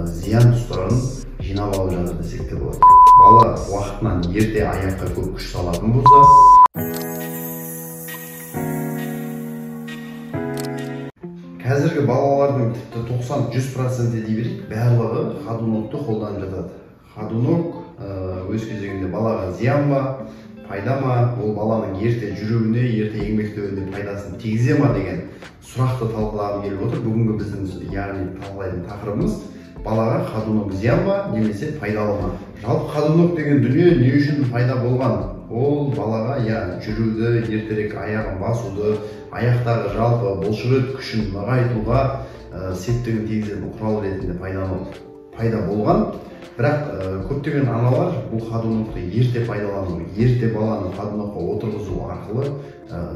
зиян тұстарын жинап алып жатыр десек те болады. Бала уақытынан ерте аяққа көп күш салатын болса, қазіргі балалардың тіпті 90-100% дей берейік, барлығы ходунокты қолданып жатады. Ходунок өз кезегінде балаға зиян ба, пайда ма, ол баланың ерте жүруіне, ерте еңбектеуіне пайдасын тигізе ма деген сұрақты талқылағым келіп отыр. Бүгінгі біздің яғни талқылайтын тақырыбымыз балаға ходунок зиян ба, немесе пайдалы ма? Жалпы ходунок деген дүние не үшін пайда болған? Ол балаға жүруді, ертерек аяғын басуды, аяқтағы жалпы бұлшықет күшін нығайтуға септігін тигізетін құрал ретінде пайда болған. Бірақ көптеген аналар бұл ходунокты ерте пайдалану, ерте баланы ходунокқа отырғызу арқылы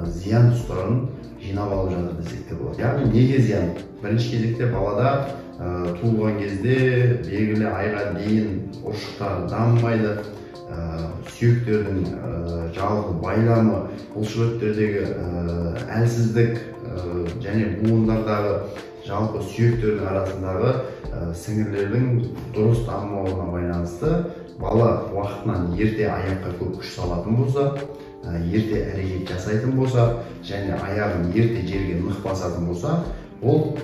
зиян тұстарын жинап алып жатыр десек те болады. Яғни неге зиян? Бірінші кезекте балада туылған кезде белгілі айға дейін ұршықтары дамымайды, сүйектердің жалғыз байламы, бұлшықеттердегі әлсіздік және буындардағы жалпы сүйектердің арасындағы сіңірлердің дұрыс дамымауына байланысты бала уақытынан ерте аяққа көп күш салатын болса, ерте әрекет жасайтын болса және аяғын ерте жерге нық басатын болса, ол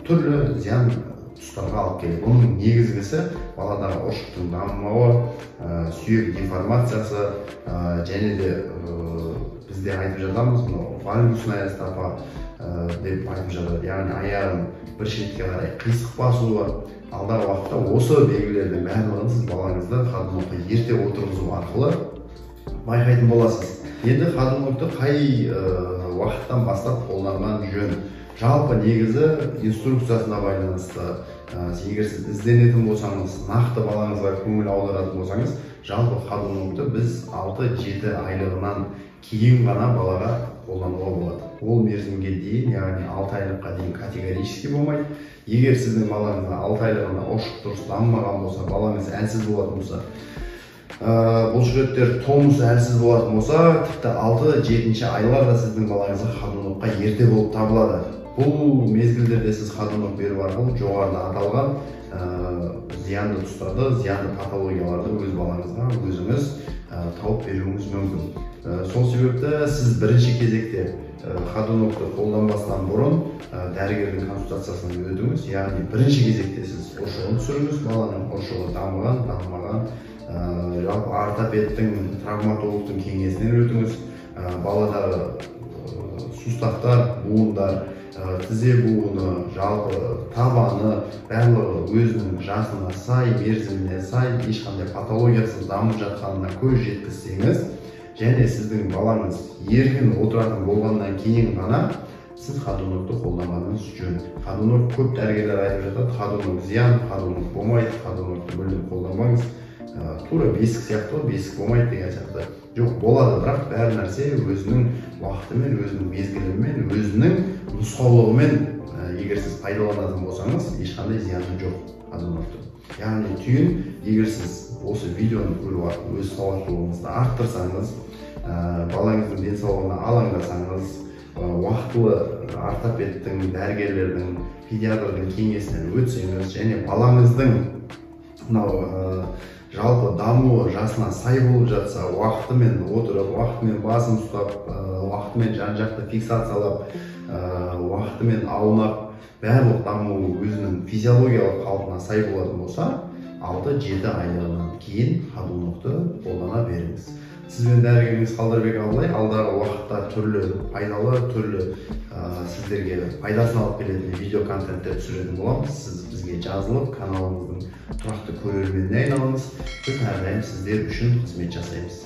түрлі зиян тұстарға алып келеді. Оның негізгісі баладағы ұршықтың дамымауы, сүйек деформациясы және де бізде айтып жатамыз, вальгусная стопа деп айтып жатады. Яғни аяғын бір шетке қарай қисық басуы. Алдағы уақытта осы белгілердің барлығын сіз балаңызды ходунокқа ерте отырғызу арқылы байқайтын боласыз. Енді ходунокты қай уақыттан бастап қолданған жөн? Жалпы негізі инструкциясына байланысты. Егер сіз ізденетін болсаңыз, нақты балаңызға көңіл аударатын болсаңыз, жалпы ходунокты біз 6-7 айлығынан кейін ғана балаға қолдануға болады. Ол мерзімге дейін, яғни 6 айлыққа дейін категорически болмайды. Егер сіздің балаңызға 6 айлығында ұршық дұрыс дамымаған болса, балаңыз әлсіз болатын болса, бұлшықеттер тонусы әлсіз болатын болса, тіпті 6-7 айларда сіздің балаңызға ходунокқа ерте болып табылады. Бұл мезгілдерде сіз ходунок беру арқылы жоғарыда аталған зиянды тұстарды, зиянды патологияларды өз балаңызға өзіңіз тауып беруіңіз мүмкін. Сол себепті сіз бірінші кезекте ходунокты қолданбастан бұрын дәрігердің консультациясына өтіңіз. Яғни бірінші кезекте сіз ұршығын түсіріңіз, баланың ұршығы дамыған, дамымаған, жалпы ортопедтің, травматологтың кеңесінен өтіңіз. Баладағы сустақтар, буындар, тізе буыны, жалпы табаны, барлығы өзінің жасына сай, мерзіміне сай, ешқандай патологиясыз дамып жатқанына көз жеткізсеңіз, және сіздің балаңыз еркін отыратын болғаннан кейін ғана сіз ходунокты қолданғаныңыз жөн. Ходунок көп дәрігерлер айтып жатады, ходунок зиян, ходунок болмайды, ходунокты мүлдем қолданбаңыз. Тура бесік сияқты, бесік болмайды деген сияқты. Жоқ, болады, бірақ бәр нәрсе өзінің уақытымен, өзінің мезгілімен, өзінің нұсқаулығымен егер сіз пайдаланатын болсаңыз, ешқандай зияны жоқ ходунокты. Яғни түйін, егер сіз осы видеоны көру арқылы өз сауаттылығыңызды арттырсаңыз, балаңыздың денсаулығына алаңдасаңыз, уақытылы ортопедтің, дәрігерлердің, педиатрдың кеңесінен өтсеңіз және балаңыздың жалпы дамуы жасына сай болып жатса, уақытымен отырып, уақытымен басын ұстап, уақытымен жан-жақты фиксациялап, уақытымен аунап, барлық дамуы өзінің физиологиялық қалпына сай болатын болса, 6-7 айлығынан кейін ходунокты қолдана беріңіз. Сізбен дәрігеріңіз Қалдарбек Абылай алдағы уақытта түрлі пайдалы, түрлі сіздерге пайдасын алып келетін видео контенттер түсіретін боламыз. Сіз бізге жазылып, каналымыздың тұрақты көрерменіне айналыңыз. Біз әрдайым сіздер үшін қызмет жасаймыз.